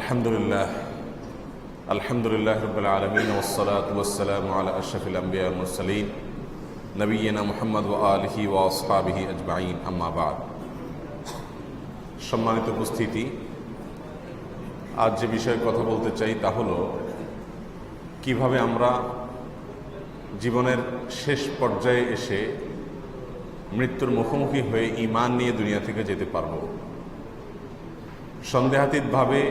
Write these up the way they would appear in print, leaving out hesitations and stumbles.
আলহামদুলিল্লাহ রাব্বিল আলামিন ওয়াসসালাতু ওয়াসসালামু আলা আশরাফিল আমবিয়া ওয়াল মুরসালিন নবিয়িনা মুহাম্মদ ওয়া আলিহি ওয়া আসহাবিহি আজমাইন, আম্মা বা'দ। সম্মানিত উপস্থিতি, আজ যে বিষয়ে কথা বলতে চাই তা হলো কিভাবে আমরা জীবনের শেষ পর্যায়ে এসে মৃত্যুর মুখোমুখি হয়ে ঈমান নিয়ে দুনিয়া থেকে যেতে পারব। সন্দেহাতীতভাবে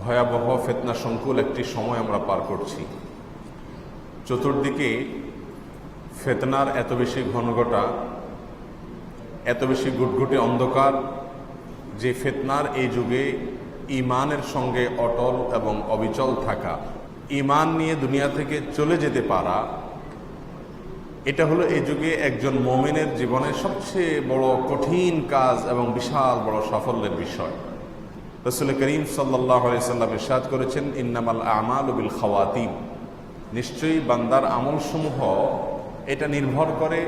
ভয়াবহ ফিতনা সংকুল একটি সময় আমরা পার করছি। চতুর্দিকে ফিতনার এত বেশি ঘনঘটা, এত বেশি গুটগুটে অন্ধকার, যে ফিতনার এই যুগে ঈমানের সঙ্গে অটল এবং অবিচল থাকা, ঈমান নিয়ে দুনিয়া থেকে চলে যেতে পারা, এটা হলো এই যুগে একজন মুমিনের জীবনের সবচেয়ে বড় কঠিন কাজ এবং বিশাল বড় সাফল্যের বিষয়। রাসূল করিম সাল্লাল্লাহু আলাইহি সাল্লাম ইরশাদ করেছেন, ইন্নামাল আমালু বিল খাওয়াতিম, নিশ্চয়ই বান্দার আমলসমূহ এটা নির্ভর করে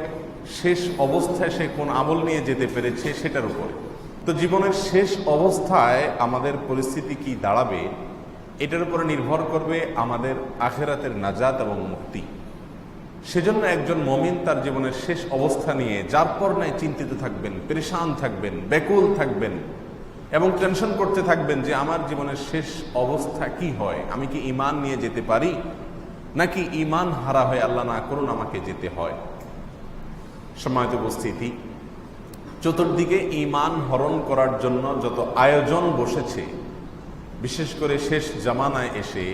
শেষ অবস্থায় সে কোন আমল নিয়ে যেতে পেরেছে সেটার উপরে। তো জীবনের শেষ অবস্থায় আমাদের পরিস্থিতি কি দাঁড়াবে এটার উপরে নির্ভর করবে আমাদের আখিরাতের নাজাত এবং মুক্তি। সেজন্য একজন মুমিন তার জীবনের শেষ অবস্থা নিয়ে যার পর নাই চিন্তিত থাকবেন, পেরেশান থাকবেন, ব্যাকুল থাকবেন এবং টেনশন করতে থাকবেন যে আমার জীবনের শেষ অবস্থা কি হয়, আমি কি ঈমান নিয়ে যেতে পারি নাকি ঈমান হারা হয়ে আল্লাহ না করুন আমাকে যেতে হয়। সম্মানিত উপস্থিতি, চতুর্দিকে ঈমান হরণ করার জন্য যত আয়োজন বসেছে, বিশেষ করে শেষ জামানায় এসে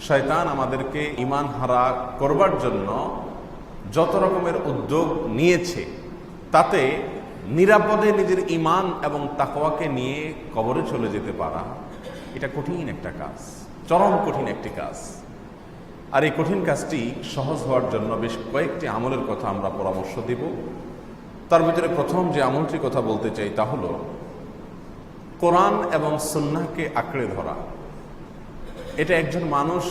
শয়তান আমাদেরকে ঈমান হারা করবার জন্য যত রকমের উদ্যোগ নিয়েছে, তাতে নিরাপদে নিজের ঈমান এবং তাকওয়াকে নিয়ে কবরে চলে যেতে পারা এটা কঠিন একটা কাজ, চরম কঠিন একটি কাজ। আর এই কঠিন কাজটি সহজ হওয়ার জন্য বেশ কয়েকটি আমলের কথা আমরা পরামর্শ দেব। তার ভিতরে প্রথম যে আমলটির কথা বলতে চাই তা হলো কোরআন এবং সুন্নাহকে আঁকড়ে ধরা। এটা একজন মানুষ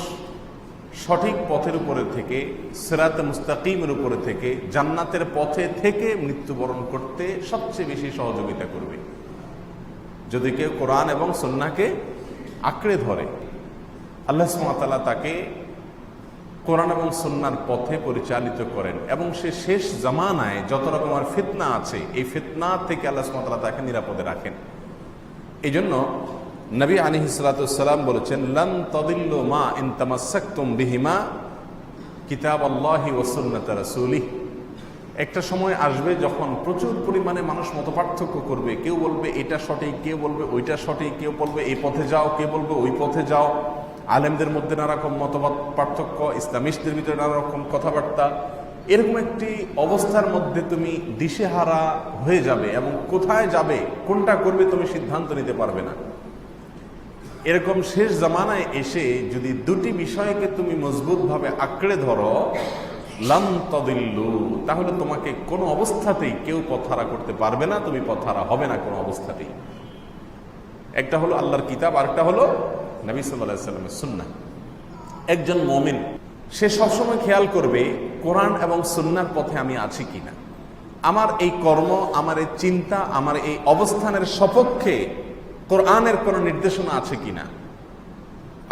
সঠিক পথের উপরে থেকে, সিরাতে মুস্তাকিমের উপরে থেকে, জান্নাতের পথে থেকে মৃত্যুবরণ করতে সবচেয়ে বেশি সহযোগিতা করবে যদি কেউ কোরআন এবং সুন্নাহকে আঁকড়ে ধরে। আল্লাহ সুবহানাহু ওয়া তাআলা তাকে কোরআন এবং সুন্নাহর পথে পরিচালিত করেন এবং সে শেষ জামানায় যত রকমের ফিতনা আছে এই ফিতনা থেকে আল্লাহ সুবহানাহু ওয়া তাআলা তাকে নিরাপদে রাখেন। এই জন্য নবী আলাইহিস সালাতু ওয়াস সালাম বলেছেন, লান তাদিল্লু মা ইন তামাসসাকতুম বিহিমা কিতাবাল্লাহি ওয়া সুন্নাত রাসূলিহি। একটা সময় আসবে যখন প্রচুর পরিমাণে মানুষ মতপার্থক্য করবে। কেউ বলবে এটা সঠিক, কেউ বলবে ওইটা সঠিক, কেউ বলবে এই পথে যাও, কেউ বলবে ওই পথে যাও। আলেমদের মধ্যে নানা রকম মতবাদ পার্থক্য, ইসলামিস্টদের ভিতরে নানা রকম কথাবার্তা। এরকম একটি অবস্থার মধ্যে তুমি দিশেহারা হয়ে যাবে এবং কোথায় যাবে, কোনটা করবে তুমি সিদ্ধান্ত নিতে পারবে না। এরকম শেষ জামানায় এসে যদি দুটি বিষয়কে তুমি মজবুতভাবে আঁকড়ে ধরো, লান তাদিল্লু, তাহলে তোমাকে কোনো অবস্থাতেই কেউ পথহারা করতে পারবে না, তুমি পথহারা হবে না কোনো অবস্থাতেই। একটা হলো আল্লাহর কিতাব, আর একটা হলো নবী সাল্লাল্লাহু আলাইহি ওয়াসাল্লামের সুন্নাহ। একজন মুমিন সে সবসময় খেয়াল করবে কোরআন এবং সুন্নাহর পথে আমি আছি কিনা, আমার এই কর্ম, আমার এই চিন্তা, আমার এই অবস্থানের সপক্ষে কোরআনের কোন নির্দেশনা আছে কিনা,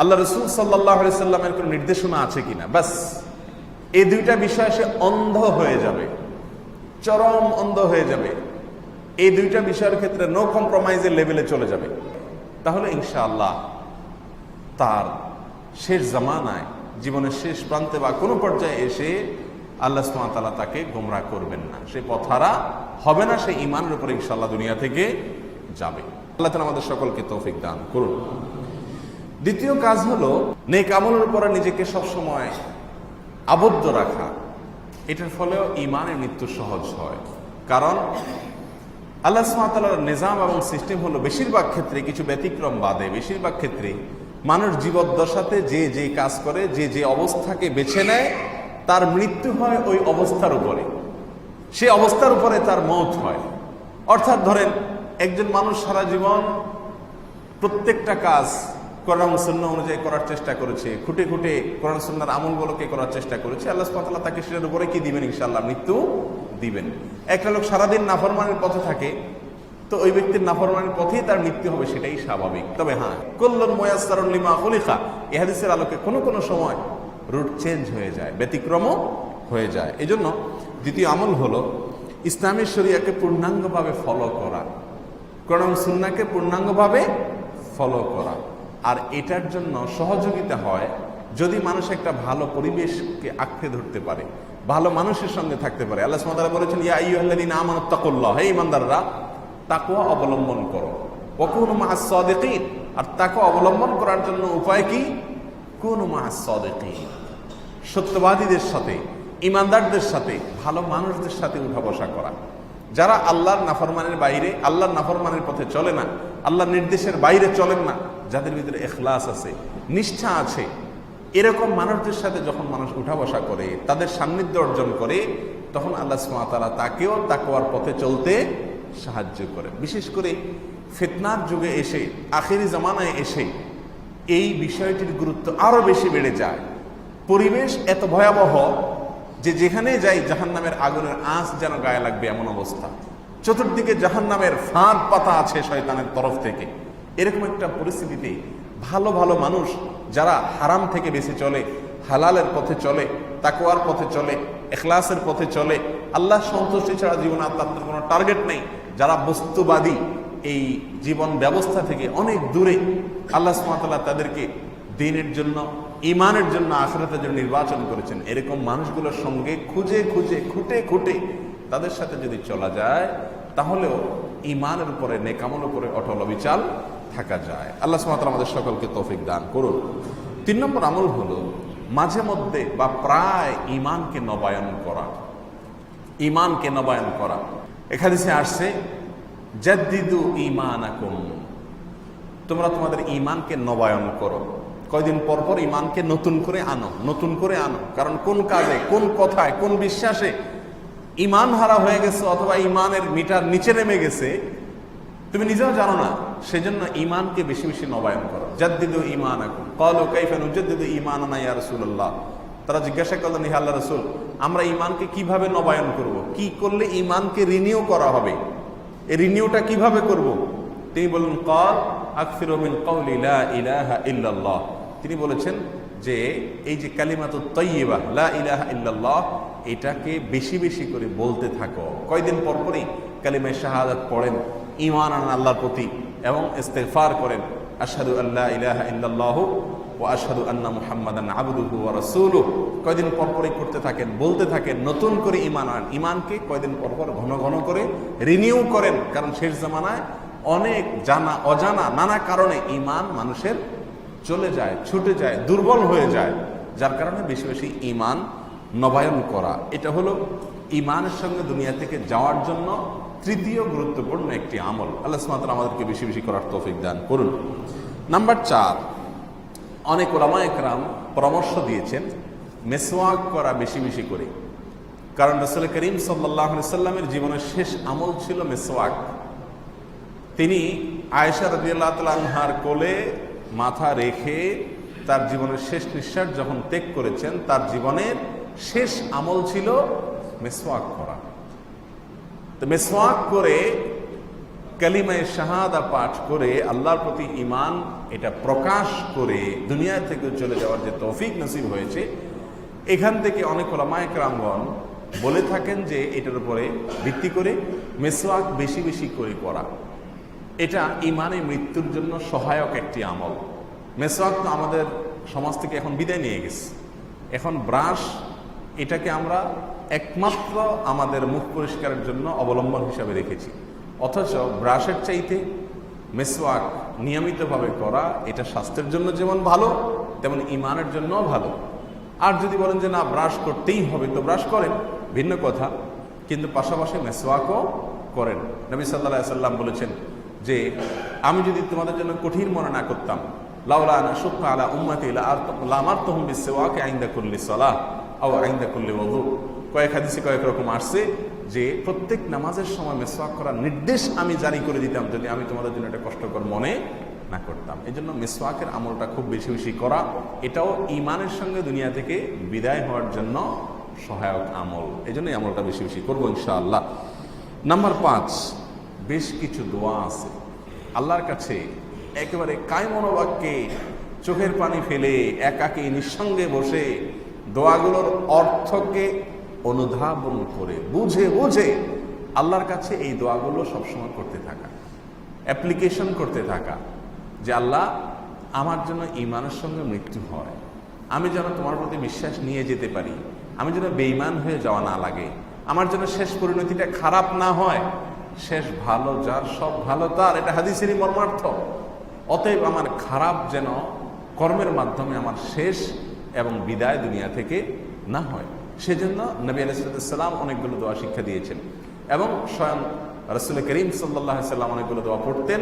আল্লাহ রাসূল সাল্লাল্লাহু আলাইহি ওয়াসাল্লামের কোন নির্দেশনা আছে কিনা। বাস এই দুইটা বিষয় সে অন্ধ হয়ে যাবে, চরম অন্ধ হয়ে যাবে। এই দুইটা বিষয়ের ক্ষেত্রে নো কম্প্রোমাইজের লেভেলে চলে যাবে। তাহলে ইনশাআল্লাহ তার শেষ জামানায়, জীবনের শেষ প্রান্তে বা কোনো পর্যায়ে এসে আল্লাহ সুবহানাহু ওয়া তাআলা তাকে গোমরাহ করবেন না, সে পথহারা হবে না, সে ঈমানের উপরে ইনশাআল্লাহ দুনিয়া থেকে যাবে। আল্লাহ তাআলা আমাদের সকলকে তৌফিক দান করুন। দ্বিতীয় কাজ হলো নেক আমলের উপরে নিজেকে সবসময় আবদ্ধ রাখা। এটার ফলেও ঈমানের মৃত্যু সহজ হয়। কারণ আল্লাহ সুবহানাহু ওয়া তাআলার নিজাম এবং সিস্টেম হলো বেশিরভাগ ক্ষেত্রে, কিছু ব্যতিক্রম বাদে বেশিরভাগ ক্ষেত্রে মানুষ জীবদ্দশাতে যে যে কাজ করে, যে যে অবস্থাকে বেছে নেয়, তার মৃত্যু হয় ওই অবস্থার উপরে, সে অবস্থার উপরে তার মওত হয়। অর্থাৎ ধরেন একজন মানুষ সারা জীবন প্রত্যেকটা কাজ কোরআন সুন্নাহ অনুযায়ী করার চেষ্টা করেছে, খুঁটে খুঁটে কোরআন সুন্নাহর আমলগুলোকে করার চেষ্টা করেছে, আল্লাহ সুবহানাহু ওয়া তাআলা তাকে সেটার উপরে কি দিবেন? ইনশাআল্লাহ মৃত্যু দিবেন। একটা লোক সারাদিন নাফরমানের পথে থাকে, তো ওই ব্যক্তির নাফরমানির পথেই তার মৃত্যু হবে, সেটাই স্বাভাবিক। তবে হ্যাঁ, কুল্লুন মুয়াসসারুন লিমা খুলিকা, এই হাদিসের আলোকে কোনো কোনো সময় রুট চেঞ্জ হয়ে যায়, ব্যতিক্রমও হয়ে যায়। এই জন্য দ্বিতীয় আমল হলো ইসলামী শরিয়াকে পূর্ণাঙ্গভাবে ফলো করা, কোরআন সুন্নাহকে পূর্ণাঙ্গভাবে ফলো করা। আর এটার জন্য সহযোগিতা হয় যদি মানুষ একটা ভালো পরিবেশকে আঁকড়ে ধরতে পারে, ভালো মানুষের সঙ্গে থাকতে পারে। আল্লাহ সুবহানাহু ওয়া তাআলা বলেছেন, ইয়া আইয়ুহাল্লাযীনা আমানুত্তাকুল্লাহ, হে ঈমানদাররা তাকওয়া অবলম্বন করো, ওয়া কুনু মা'আস সাদিকিন, আর তাকওয়া অবলম্বন করার জন্য উপায় কি? কুনু মা'আস সাদিকিন, সত্যবাদীদের সাথে, ঈমানদারদের সাথে, ভালো মানুষদের সাথে উঠা বসা করা। যারা আল্লাহর নাফরমানের বাইরে, আল্লাহর নাফরমানের পথে চলে না, আল্লাহর নির্দেশের বাইরে চলেন না, যাদের ভিতরে ইখলাস আছে, নিষ্ঠা আছে, এরকম মানুষদের সাথে যখন মানুষ উঠা বসা করে, তাদের সান্নিধ্য অর্জন করে, তখন আল্লাহ সুবহানাহু ওয়া তাআলা তাকেও তাকওয়ার পথে চলতে সাহায্য করে। বিশেষ করে ফিতনার যুগে এসে, আখিরি জামানায় এসে এই বিষয়টির গুরুত্ব আরো বেশি বেড়ে যায়। পরিবেশ এত ভয়াবহ যে যেখানে যাই জাহান্নামের আগুনের আঁচ যেন গায়ে লাগবে এমন অবস্থা। চতুর্দিকে জাহান্নামের ফাঁদ পাতা আছে শয়তানের তরফ থেকে। এরকম একটা পরিস্থিতিতে ভালো ভালো মানুষ যারা হারাম থেকে বেঁচে চলে, হালালের পথে চলে, তাকওয়ার পথে চলে, ইখলাসের পথে চলে, আল্লাহ সন্তুষ্টি ছাড়া জীবনে আর তাদের কোনো টার্গেট নেই, যারা বস্তুবাদী এই জীবন ব্যবস্থা থেকে অনেক দূরে, আল্লাহ সুবহানাহু ওয়া তাআলা তাদেরকে দ্বীনের জন্য, ঈমানের জন্য, আখিরাতের জন্য নির্বাচন করেছেন। এরকম মানুষগুলোর সঙ্গে খুঁজে খুঁজে, খুঁটে খুঁটে তাদের সাথে যদি চলা যায়, তাহলেও ঈমানের উপরে, নেকামল উপরে অটল অবিচল থাকা যায়। আল্লাহ সুবহানাহু ওয়া তাআলা আমাদের সকলকে তৌফিক দান করুন। 3 নম্বর আমল হলো মাঝে মধ্যে বা প্রায় ঈমানকে নবায়ন করা। ঈমানকে নবায়ন করা, এখানে আসছে জাদ্দিদু ঈমানাকুম, তোমরা তোমাদের ঈমানকে নবায়ন করো। কয়দিন পর পর ঈমানকে নতুন করে আনো, নতুন করে আনো। কারণ কোন কাজে, কোন কথায়, কোন বিশ্বাসে ঈমান হারা হয়ে গেছে অথবা ঈমানের মিটার নিচে নেমে গেছে তুমি নিজেও জানো না। সেজন্য ঈমানকে বেশি বেশি নবায়ন করো। জাদ্দিদু ঈমানাকুম। ক্বালু কাইফা নুজাদ্দিদু ঈমানানা ইয়া রাসূলুল্লাহ, তারা জিজ্ঞাসা করলেন, হে আল্লাহর রাসূল, আমরা ঈমানকে কিভাবে নবায়ন করব? কি করলে ঈমানকে রিনিউ করা হবে? এই রিনিউটা কিভাবে করব? তিনি বললেন, ক্বাল আকসিরু মিন কওলি লা ইলাহা ইল্লাল্লাহ। তিনি বলেছেন যে এই যে কালিমাতুত তাইয়্যিবা, লা ইলাহা ইল্লাল্লাহ, এটাকে বেশি বেশি করে বলতে থাকো। কয়দিন পর পরই কালিমায়ে শাহাদাত পড়েন, ঈমান আনেন আল্লাহর প্রতি এবং ইস্তিগফার করেন, আশহাদু আল্লা ইলাহা ইল্লাল্লাহু ওয়া আশহাদু আন্না মুহাম্মাদান আবদুহু ওয়া রাসূলুহু। কয়দিন পর পরই করতে থাকেন, বলতে থাকেন, নতুন করে ঈমান আনেন। ঈমানকে কয়দিন পর পর ঘন ঘন করে রিনিউ করেন। কারণ শেষ জামানায় অনেক জানা অজানা নানা কারণে ঈমান মানুষের চলে যায়, ছুটে যায়, দুর্বল হয়ে যায়, যার কারণে বেশি বেশি ঈমান নবায়ন করা। এটা হলো ঈমানের সঙ্গে দুনিয়া থেকে যাওয়ার জন্য তৃতীয় গুরুত্বপূর্ণ একটি আমল। আল্লাহ সুবহানাহু ওয়া তাআলা আমাদেরকে বেশি বেশি করার তৌফিক দান করুন। নাম্বার 4, অনেক উলামায়ে কেরাম পরামর্শ দিয়েছেন মেসওয়াক করা বেশি বেশি করে। কারণ রাসূল করিম সাল্লাল্লাহু আলাইহি সাল্লামের জীবনের শেষ আমল ছিল মেসওয়াক। তিনি আয়েশা রাদিয়াল্লাহু তাআলা আনহার কোলে মাথা রেখে তার জীবনের শেষ নিঃশ্বাস যখন ত্যাগ করেছেন, তার জীবনের শেষ আমল ছিল মেসওয়াক করা। তো মেসওয়াক করে, কালিমায়ে শাহাদা পাঠ করে, আল্লাহর প্রতি ঈমান এটা প্রকাশ করে দুনিয়া থেকে চলে যাওয়ার যে তৌফিক নসিব হয়েছে, এখান থেকে অনেক উলামায়ে কেরামগণ বলে থাকেন যে এটার উপরে ভিত্তি করে মেসওয়াক বেশি বেশি করে করা, এটা ঈমানে মৃত্যুর জন্য সহায়ক একটি আমল। মেসওয়াক তো আমাদের সমাজ থেকে এখন বিদায় নিয়ে গেছে। এখন ব্রাশ, এটাকে আমরা একমাত্র আমাদের মুখ পরিষ্কারের জন্য অবলম্বন হিসাবে রেখেছি। অথচ ব্রাশের চাইতে মেসওয়াক নিয়মিতভাবে করা, এটা স্বাস্থ্যের জন্য যেমন ভালো, তেমন ঈমানের জন্যও ভালো। আর যদি বলেন যে না, ব্রাশ করতেই হবে, তো ব্রাশ করেন, ভিন্ন কথা, কিন্তু পাশাপাশি মেসওয়াকও করেন। নবী সাল্লাল্লাহু আলাইহি ওয়াসাল্লাম বলেছেন যে আমি যদি তোমাদের জন্য কঠিন মনে না করতাম, লাউলা আন আশুক্কা আলা উম্মতি লামারতুহুম বিসওয়াকি ইনদা কুল্লি সালাহ আও ইনদা কুল্লি ওযু। কয়েক হাদিসে কয়েক রকম আসছে যে প্রত্যেক নামাজের সময় মেসওয়াক করার নির্দেশ আমি জারি করে দিতাম যদি আমি তোমাদের জন্য এটা কষ্টকর মনে না করতাম। এই জন্য মেসওয়াকের আমলটা খুব বেশি বেশি করা, এটাও ঈমানের সঙ্গে দুনিয়া থেকে বিদায় হওয়ার জন্য সহায়ক আমল। এই জন্য এই আমলটা বেশি বেশি করবো ইনশাআল্লাহ। নাম্বার 5, বেশ কিছু দোয়া আছে আল্লাহর কাছে একেবারে কায়মনোবাক্যে চোখের পানি ফেলে একাকী নিঃসঙ্গে বসে দোয়াগুলোর অর্থকে অনুধাবন করে বুঝে বুঝে আল্লাহর কাছে এই দোয়াগুলো সবসময় করতে থাকা, অ্যাপ্লিকেশন করতে থাকা যে আল্লাহ আমার জন্য ঈমানের সঙ্গে মৃত্যু হয়, আমি যেন তোমার প্রতি বিশ্বাস নিয়ে যেতে পারি, আমি যেন বেঈমান হয়ে যাওয়া না লাগে, আমার জন্য শেষ পরিণতিটা খারাপ না হয়, শেষ ভালো যার সব ভালো তার, এটা হাদিসেরই মর্মার্থ। অতএব আমার খারাপ যেন কর্মের মাধ্যমে আমার শেষ এবং বিদায় দুনিয়া থেকে না হয়, সেজন্য নবী আলাইহিস সালাম অনেকগুলো দোয়া শিক্ষা দিয়েছেন এবং স্বয়ং রাসূল করিম সাল্লাল্লাহু আলাইহি ওয়াসাল্লাম অনেকগুলো দোয়া পড়তেন।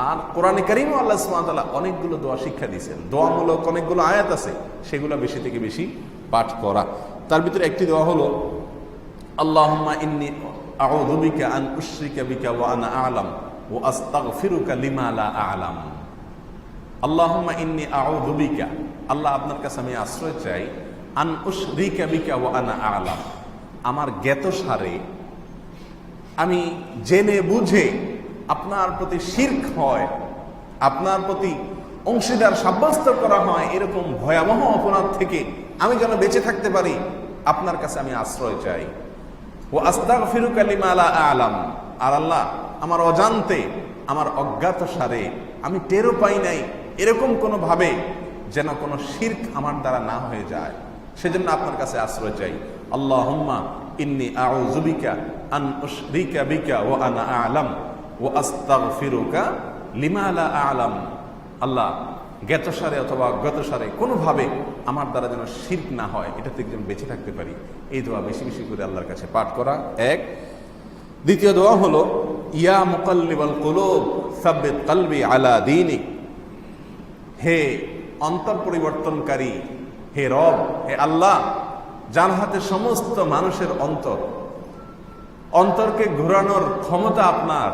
আর কোরআনে কারীমও আল্লাহ সুবহানাহু ওয়া তাআলা অনেকগুলো দোয়া শিক্ষা দিয়েছেন, দোয়ামূলক অনেকগুলো আয়াত আছে, সেগুলো বেশি থেকে বেশি পাঠ করা। তার ভিতরে একটি দোয়া হলো আল্লাহুম্মা ইন্নী আউযু বিকা আন উশরিকা বিকা ওয়া আনা আ'লাম ওয়া আস্তাগফিরুকা লিমা লা আ'লাম। আল্লাহুম্মা ইন্নী আউযু বিকা, আল্লাহ আপনার কাছে আমি আশ্রয় চাই, আন উশরিকা বিকা ওয়া আনা আ'লাম, আমার জ্ঞাতসারে আমি জেনে বুঝে আপনার প্রতি শিরক হয়, আপনার প্রতি অংশীদার সাব্যস্ত করা হয়, এরকম ভয়াবহ অপরাধ থেকে আমি যেন বেঁচে থাকতে পারি, আপনার কাছে আমি আশ্রয় চাই। ও আস্তাগফিরুকা লিমা লা আ'লাম, আর আল্লাহ আমার অজান্তে, আমার অজ্ঞাতসারে, আমি টেরও পাই নাই এরকম কোনো ভাবে যেন কোনো শিরক আমার দ্বারা না হয়ে যায়, সেজন্য আপনার কাছে আশ্রয় চাই। আল্লাহুম্মা ইন্নী আউযু বিকা আন উশরিকা বিকা ওয়া আনা আ'লাম ওয়া আস্তাগফিরুকা লিমা লা আ'লাম। আল্লাহ জ্ঞাতসারে অথবা অজ্ঞাতসারে কোনোভাবে আমার দ্বারা যেন শিরক না হয়, এটা থেকে যেন বেঁচে থাকতে পারি, এই দোয়া বেশি বেশি করে আল্লাহর কাছে পাঠ করা এক। দ্বিতীয় দোয়া হলো ইয়া মুকাল্লিবাল কুলুব সাব্বিত কলবি আলা দীনিক, হে অন্তর পরিবর্তনকারী, হে রব, হে আল্লাহ, যার হাতে সমস্ত মানুষের অন্তরকে ঘোরানোর ক্ষমতা আপনার।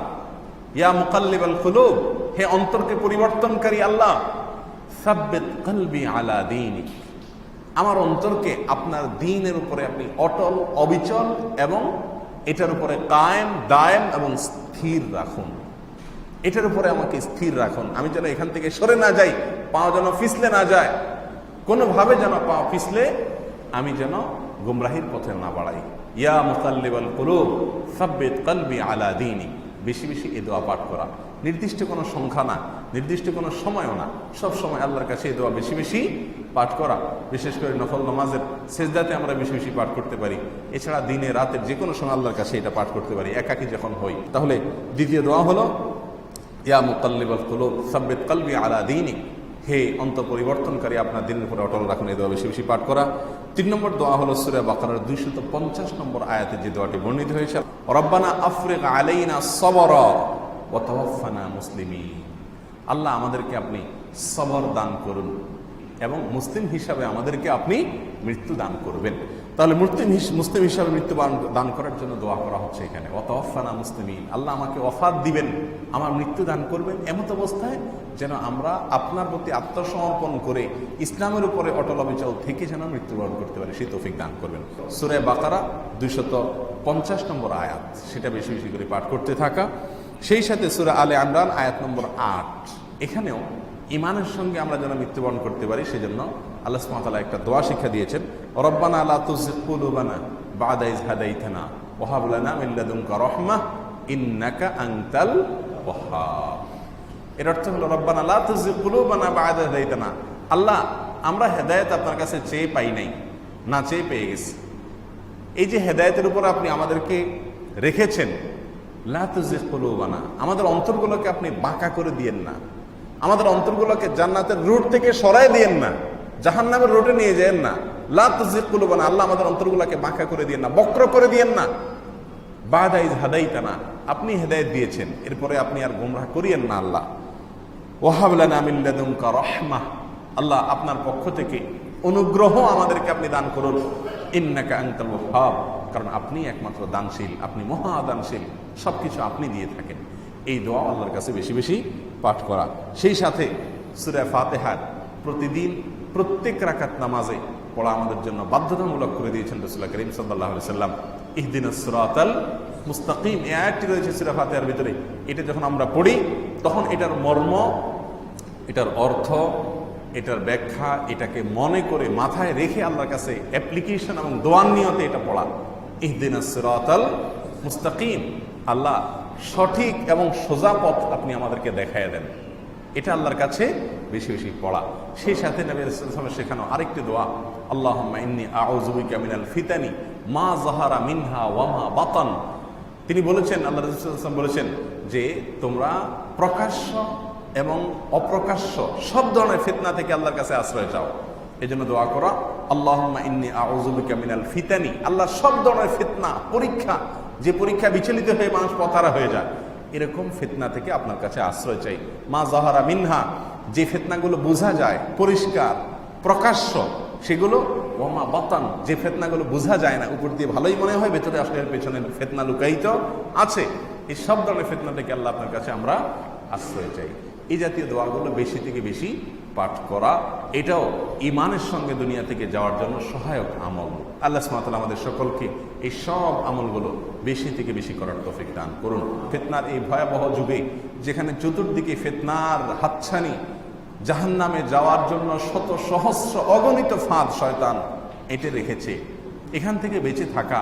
ইয়া মুকাল্লিবাল কুলুব, হে অন্তরকে পরিবর্তনকারী আল্লাহ, সাব্বিত কলবি আলা দীনিক, আমার অন্তরকে আপনার দ্বীনের উপরে আপনি অটল অবিচল এবং এটার উপরে কায়েম দায়েম এবং স্থির রাখুন, এটার উপরে আমাকে স্থির রাখুন, আমি যেন এখান থেকে সরে না যাই, পা যেন পিছলে না যায়, কোনোভাবে যেন পা পিছলে আমি যেন গুমরাহির পথে না বাড়াই। ইয়া মুকাল্লিবাল কুলুব সাব্বিত কলবি আলা দীনিক, বেশি বেশি এই দোয়া পাঠ করা, নির্দিষ্ট কোনো সংখ্যা না, নির্দিষ্ট কোনো সময়ও না, সব সময় আল্লাহর কাছে এই দোয়া বেশি বেশি পাঠ করা। বিশেষ করে নফল নামাজের সেজদাতে আমরা বেশি বেশি পাঠ করতে পারি, এছাড়া দিনে রাতের যে কোনো সময় আল্লাহর কাছে এটা পাঠ করতে পারি একাকী যখন হই। তাহলে দ্বিতীয় দোয়া হলো ইয়া মুকাল্লিবাল কুলুব সাব্বিত কলবি আলা দীনিক, হে অন্তর পরিবর্তনকারী, আপনার দিনের উপরে অটল রাখুন, এই দোয়া বেশি বেশি পাঠ করা। 3 নম্বর দোয়া হলো সূরা বাকারার 250 নম্বর আয়াতে যে দোয়াটি বর্ণিত হয়েছে, রব্বানা আফরিগ আলাইনা সবরা ওয়া তাওয়াফানা মুসলিমিন, আল্লাহ আমাদেরকে আপনি সবর দান করুন এবং মুসলিম হিসাবে আমাদেরকে আপনি মৃত্যু দান করবেন। তাহলে মুসলিম হিসাবে মৃত্যু দান করার জন্য দোয়া করা হচ্ছে এখানে, ওয়া তাওয়াফানা মুসলিমিন, আল্লাহ আমাকে ওয়াফাত দিবেন, আমার মৃত্যু দান করবেন এমত অবস্থায় যেন আমরা আপনার প্রতি আত্মসমর্পণ করে ইসলামের উপরে অটল অবিচল থেকে যেন মৃত্যুবরণ করতে পারি, সেই তৌফিক দান করবেন। সূরা বাকারা 250 নম্বর আয়াত, সেটা বেশি বেশি করে পাঠ করতে থাকা। সেই সাথে সূরা আলে ইমরান আয়াত নম্বর 8, এখানেও ঈমানের সঙ্গে আমরা যেন মৃত্যুবরণ করতে পারি, সেজন্য আল্লাহ সুবহানাহু ওয়া তাআলা একটা দোয়া শিক্ষা দিয়েছেন, রব্বানা লা তুযিগ কুলুবানা বা'দা ইয হাদাইতানা ওয়া হাব লানা মিন লাদুনকা রাহমাহ ইন্নাকা আনতাল ওয়াহ্হাব। এর অর্থ হলো রব্বানা লা তুযিগ কুলুবানা বা'দা ইয হাদাইতানা, আল্লাহ আমরা হেদায়েত আপনার কাছে চেয়ে পাই নাই, না চেয়ে পেয়ে গেছি, এই যে হেদায়েতের উপর আপনি আমাদেরকে রেখেছেন, লা তুযিগ কুলুবানা, আমাদের অন্তরগুলোকে আপনি বাঁকা করে দিয়েন না, আমাদের অন্তরগুলোকে জান্নাতের রুট থেকে সরায় দিয়েন না, জাহান্নামের রুটে নিয়ে যায়েন না। লা তুযিগ কুলুবানা, আল্লাহ আমাদের অন্তরগুলোকে বাঁকা করে দিয়েন না, বক্র করে দিয়েন না। বা'দা ইয হাদাইতানা, আপনি হেদায়েত দিয়েছেন, এরপরে আপনি আর গোমরাহ করিয়েন না আল্লাহ। ওয়া হাব লানা মিন লাদুনকা রাহমাহ, আল্লাহ আপনার পক্ষ থেকে অনুগ্রহ আমাদেরকে আপনি দান করুন, ইন্নাকা আনতাল ওয়াহ্হাব, কারণ আপনি একমাত্র দানশীল, আপনি মহা দানশীল, সবকিছু আপনি দিয়ে থাকেন। এই দোয়া আল্লাহর কাছে বেশি বেশি পাঠ করা। সেই সাথে সূরা ফাতিহার প্রতিদিন প্রত্যেক রাকাত নামাজে পড়া আমাদের জন্য বাধ্যতামূলক করে দিয়েছেন রাসূল করিম সাল্লাল্লাহু আলাইহি ওয়াসাল্লাম। ইহদিনাস সিরাতাল মুস্তাকিম এই আয়াতটি রয়েছে সূরা ফাতিহার ভিতরে। এটা যখন আমরা পড়ি তখন এটার মর্ম, এটার অর্থ, এটার ব্যাখ্যা, এটাকে মনে করে মাথায় রেখে আল্লাহর কাছে অ্যাপ্লিকেশন এবং দোয়ার নিয়তে এটা পড়া। ইহদিনাস সিরাতাল মুস্তাকিম, আল্লাহ সঠিক এবং সোজা পথ আপনি আমাদেরকে দেখায় দেন, এটা আল্লাহর কাছে বেশি বেশি পড়া। সেই সাথে নবী রাসূলুল্লাহ সাল্লাল্লাহু আলাইহি ওয়াসাল্লাম শেখানো আরেকটি দোয়া, আল্লাহুম্মা ইন্নী আউযু বিকা মিনাল ফিতানি মা যাহারা মিনহা ওয়া মা বাতান। তিনি বলেছেন, আল্লাহ রাসূল সাল্লাল্লাহু আলাইহি ওয়াসাল্লাম বলেছেন যে তোমরা প্রকাশ্য এবং অপ্রকাশ্য সব ধরনের ফিতনা থেকে আল্লাহর কাছে আশ্রয় চাও। এই জন্য দোয়া করা, আল্লাহুম্মা ইন্নী আউযু বিকা মিনাল ফিতানি, আল্লাহ সব ধরনের ফিতনা, পরীক্ষা, যে পরীক্ষা বিচলিত হয়ে মানুষ পথহারা হয়ে যায়, এরকম ফিতনা থেকে আপনার কাছে আশ্রয় চাই। মা যাহারা মিনহা, যে ফিতনাগুলো বোঝা যায়, পরিষ্কার প্রকাশ্য সেগুলো, ওমা বাতান, যে ফিতনাগুলো বোঝা যায় না, উপর দিয়ে ভালোই মনে হয়, ভেতরে আসলে এর পেছনে ফিতনা লুকায়িত আছে, এই সব ধরনের ফিতনা থেকে আল্লাহ আপনার কাছে আমরা আশ্রয় চাই। এই জাতীয় দোয়াগুলো বেশি থেকে বেশি পাঠ করা, এটাও ঈমানের সঙ্গে দুনিয়া থেকে যাওয়ার জন্য সহায়ক আমল। আল্লাহ সুবহানাহু ওয়া তাআলা আমাদের সকলকে এই সব আমলগুলো বেশি থেকে বেশি করার তৌফিক দান করুন। ফিতনার এই ভয়াবহ যুগে, যেখানে চতুর্দিকে ফিতনার হাতছানি, জাহান্নামে যাওয়ার জন্য শত সহস্র অগণিত ফাঁদ শয়তান এঁটে রেখেছে, এখান থেকে বেঁচে থাকা,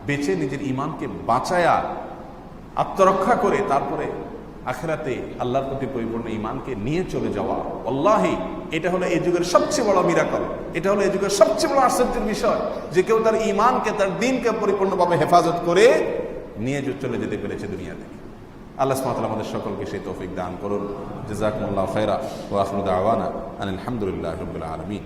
বেঁচে নিজের ঈমানকে বাঁচায়া আত্মরক্ষা করে তারপরে আখিরাতে আল্লাহর প্রতি পরিপূর্ণ ঈমানকে নিয়ে চলে যাওয়া, আল্লাহি এটা হলো এই যুগের সবচেয়ে বড় মিরাকল, এটা হলো এই যুগের সবচেয়ে বড় আশ্চর্যের বিষয়, যে কেউ তার ঈমানকে, তার দ্বীনকে পরিপূর্ণভাবে হেফাজত করে নিয়ে চলে যেতে পেরেছে দুনিয়া থেকে। আল্লাহ সুবহানাহু ওয়া তাআলা আমাদের সকলকে সেই তৌফিক দান করুন। জাযাকুমুল্লাহু খায়রা ওয়া আখিরু দাওয়ানা আনিল হামদুলিল্লাহি রাব্বিল আলামিন।